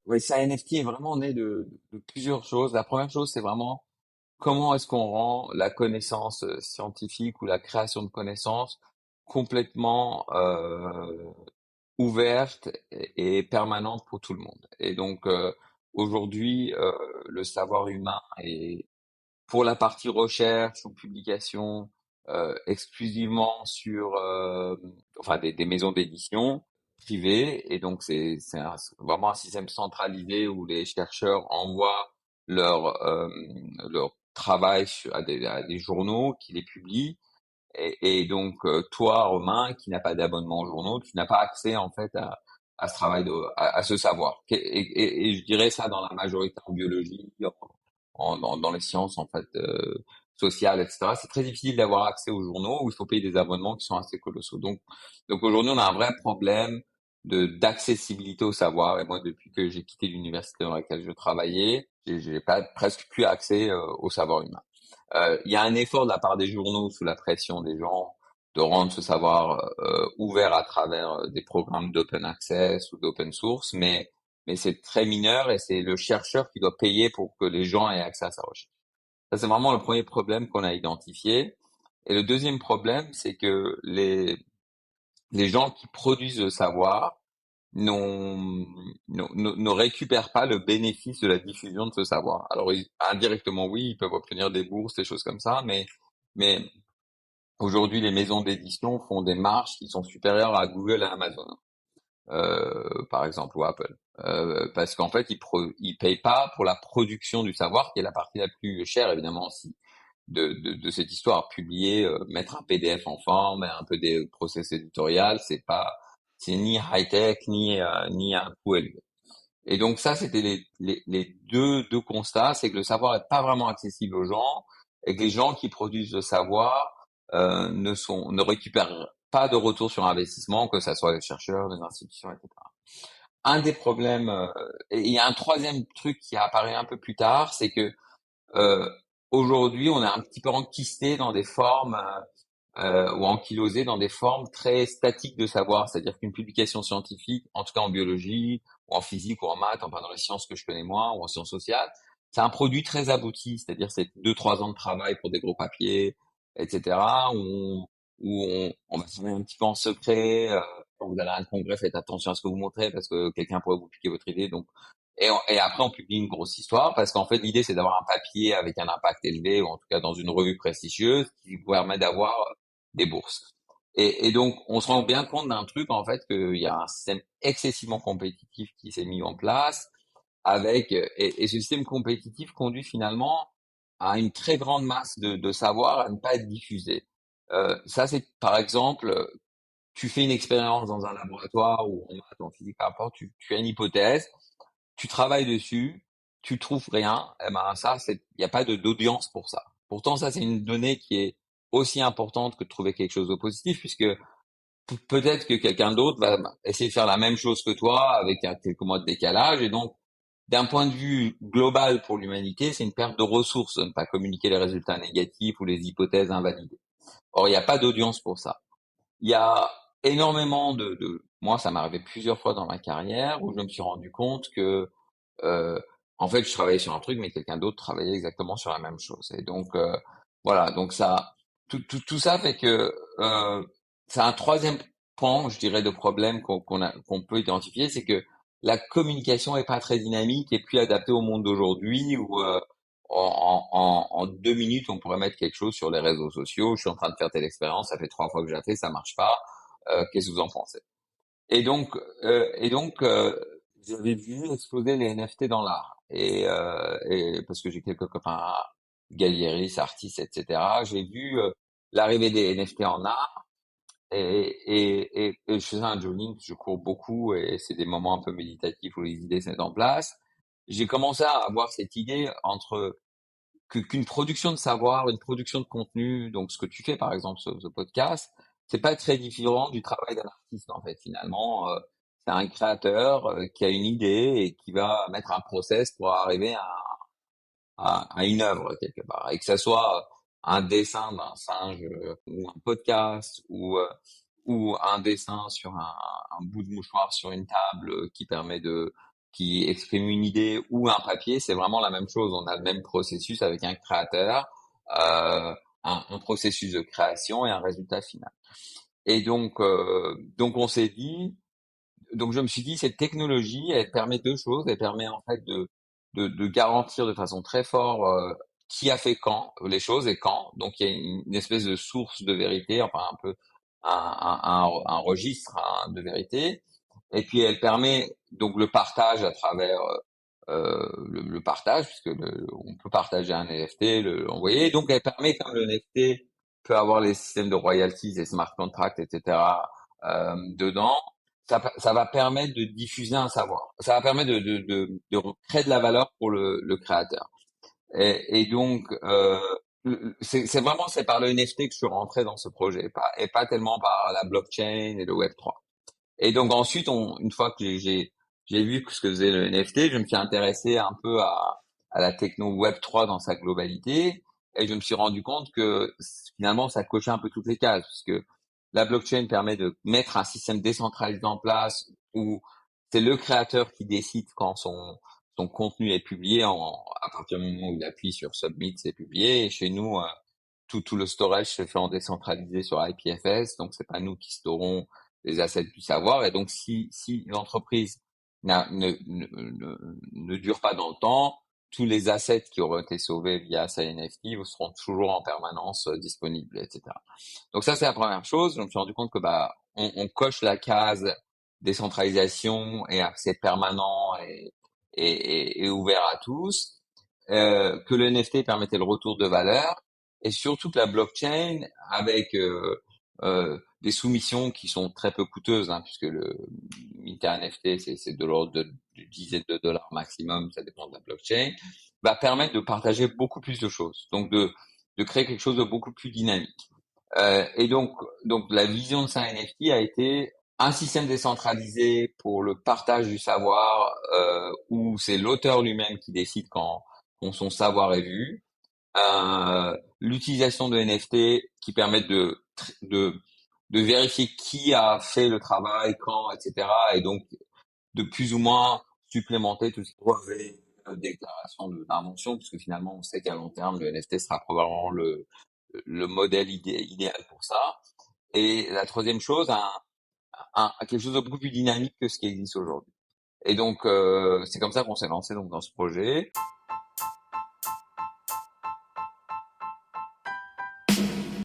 ouais, ça NFT est vraiment né de plusieurs choses. La première chose, c'est vraiment comment est-ce qu'on rend la connaissance scientifique ou la création de connaissances complètement ouverte et permanente pour tout le monde. Et donc aujourd'hui, le savoir humain est pour la partie recherche ou publication exclusivement sur enfin des maisons d'édition privées et donc vraiment un système centralisé où les chercheurs envoient leur leur travail à des journaux qui les publient et donc toi Romain qui n'a pas d'abonnement aux journaux tu n'as pas accès en fait à ce travail à ce savoir et je dirais ça dans la majorité en biologie dans les sciences en fait sociales, etc. C'est très difficile d'avoir accès aux journaux où il faut payer des abonnements qui sont assez colossaux. Donc aujourd'hui, on a un vrai problème de d'accessibilité au savoir. Et moi, depuis que j'ai quitté l'université dans laquelle je travaillais, j'ai pas presque plus accès au savoir humain. Il y a un effort de la part des journaux sous la pression des gens de rendre ce savoir ouvert à travers des programmes d'open access ou d'open source, mais c'est très mineur et c'est le chercheur qui doit payer pour que les gens aient accès à sa recherche. Ça, c'est vraiment le premier problème qu'on a identifié. Et le deuxième problème, c'est que les gens qui produisent le savoir ne récupèrent pas le bénéfice de la diffusion de ce savoir. Alors, indirectement, oui, ils peuvent obtenir des bourses, des choses comme ça, mais aujourd'hui, les maisons d'édition font des marges qui sont supérieures à Google et à Amazon, par exemple, ou Apple. Parce qu'en fait, ils payent pas pour la production du savoir, qui est la partie la plus chère, évidemment, aussi, de cette histoire. Publier, mettre un PDF en forme, un peu des process éditorial, c'est ni high-tech, ni un coût élevé. Et donc ça, c'était les deux constats, c'est que le savoir est pas vraiment accessible aux gens et que les gens qui produisent le savoir ne récupèrent pas de retour sur investissement, que ça soit les chercheurs, les institutions, etc. Un des problèmes, et il y a un troisième truc qui a apparu un peu plus tard, c'est que euh, aujourd'hui, on est un petit peu enquisté dans des formes ou ankylosé dans des formes très statiques de savoir, c'est-à-dire qu'une publication scientifique, en tout cas en biologie, ou en physique, ou en maths, enfin dans les sciences que je connais moins, ou en sciences sociales, c'est un produit très abouti, c'est-à-dire c'est 2, 3 ans de travail pour des gros papiers, etc., on va se mettre un petit peu en secret, quand vous allez à un congrès, faites attention à ce que vous montrez, parce que quelqu'un pourrait vous piquer votre idée, donc et après, on publie une grosse histoire parce qu'en fait, l'idée, c'est d'avoir un papier avec un impact élevé, ou en tout cas dans une revue prestigieuse, qui vous permet d'avoir des bourses. Et donc, on se rend bien compte d'un truc, en fait, qu'il y a un système excessivement compétitif qui s'est mis en place et ce système compétitif conduit finalement à une très grande masse de savoir à ne pas être diffusé. Ça, c'est, par exemple, tu fais une expérience dans un laboratoire ou en maths, en physique, peu importe, tu as une hypothèse, tu travailles dessus, tu trouves rien, eh ben ça, il n'y a pas d'audience pour ça. Pourtant, ça, c'est une donnée qui est aussi importante que de trouver quelque chose de positif, puisque peut-être que quelqu'un d'autre va essayer de faire la même chose que toi avec quelques mois de décalage, et donc, d'un point de vue global pour l'humanité, c'est une perte de ressources de ne pas communiquer les résultats négatifs ou les hypothèses invalidées. Or, il n'y a pas d'audience pour ça. Il y a énormément moi, ça m'est arrivé plusieurs fois dans ma carrière où je me suis rendu compte que euh, en fait, je travaillais sur un truc, mais quelqu'un d'autre travaillait exactement sur la même chose. Et donc, voilà. Donc ça, tout ça fait que c'est un troisième pan, je dirais, de problème qu'on peut identifier, c'est que la communication est pas très dynamique et plus adaptée au monde d'aujourd'hui où en 2 minutes, on pourrait mettre quelque chose sur les réseaux sociaux. Je suis en train de faire telle expérience, ça fait 3 fois que je la fais, ça marche pas. Qu'est-ce que vous en pensez? Et donc, j'avais vu exploser les NFT dans l'art. Et parce que j'ai quelques copains galéristes, artistes, etc. J'ai vu l'arrivée des NFT en art. Et je faisais un jogging, je cours beaucoup et c'est des moments un peu méditatifs où les idées se mettent en place. J'ai commencé à avoir cette idée qu'une production de savoir, une production de contenu, donc ce que tu fais par exemple, ce podcast, c'est pas très différent du travail d'un artiste en fait. Finalement, c'est un créateur qui a une idée et qui va mettre un process pour arriver à une œuvre quelque part, et que ça soit un dessin d'un singe ou un podcast ou un dessin sur un bout de mouchoir sur une table qui permet qui exprime une idée ou un papier, c'est vraiment la même chose. On a le même processus avec un créateur, euh, un processus de création et un résultat final. Et donc on s'est dit, donc je me suis dit, cette technologie, elle permet deux choses. Elle permet en fait de garantir de façon très forte qui a fait quand les choses et quand. Donc il y a une espèce de source de vérité, enfin un peu un registre de vérité. Et puis elle permet donc le partage à travers le partage, puisque on peut partager un NFT, l'envoyer. Donc elle permet, comme le NFT peut avoir les systèmes de royalties et smart contracts, etc. Dedans, ça va permettre de diffuser un savoir. Ça va permettre de créer de la valeur pour le créateur. Et donc, c'est vraiment c'est par le NFT que je suis rentré dans ce projet, et pas tellement par la blockchain et le Web3. Et donc ensuite, une fois que j'ai vu ce que faisait le NFT, je me suis intéressé un peu à la techno Web3 dans sa globalité, et je me suis rendu compte que finalement ça cochait un peu toutes les cases, parce que la blockchain permet de mettre un système décentralisé en place où c'est le créateur qui décide quand son contenu est publié à partir du moment où il appuie sur Submit, c'est publié. Et chez nous, tout le storage se fait en décentralisé sur IPFS, donc c'est pas nous qui storons les assets du savoir. Et donc, si l'entreprise ne dure pas dans le temps, tous les assets qui auront été sauvés via sa NFT seront toujours en permanence disponibles, etc. Donc ça, c'est la première chose. Je me suis rendu compte que bah on coche la case décentralisation et accès permanent et ouvert à tous, que le NFT permettait le retour de valeur et surtout que la blockchain avec des soumissions qui sont très peu coûteuses, hein, puisque le minter un NFT c'est de l'ordre de dizaines de dollars maximum, ça dépend de la blockchain, va permettre de partager beaucoup plus de choses, donc de créer quelque chose de beaucoup plus dynamique. Et donc la vision de Saint NFT a été un système décentralisé pour le partage du savoir, où c'est l'auteur lui-même qui décide quand son savoir est vu. L'utilisation de NFT qui permettent de de vérifier qui a fait le travail, quand, etc. Et donc de plus ou moins supplémenter tout ce qui brevet, déclaration d'invention, puisque finalement on sait qu'à long terme le NFT sera probablement le modèle idéal pour ça. Et la troisième chose, quelque chose de beaucoup plus dynamique que ce qui existe aujourd'hui. Et donc c'est comme ça qu'on s'est lancé donc dans ce projet.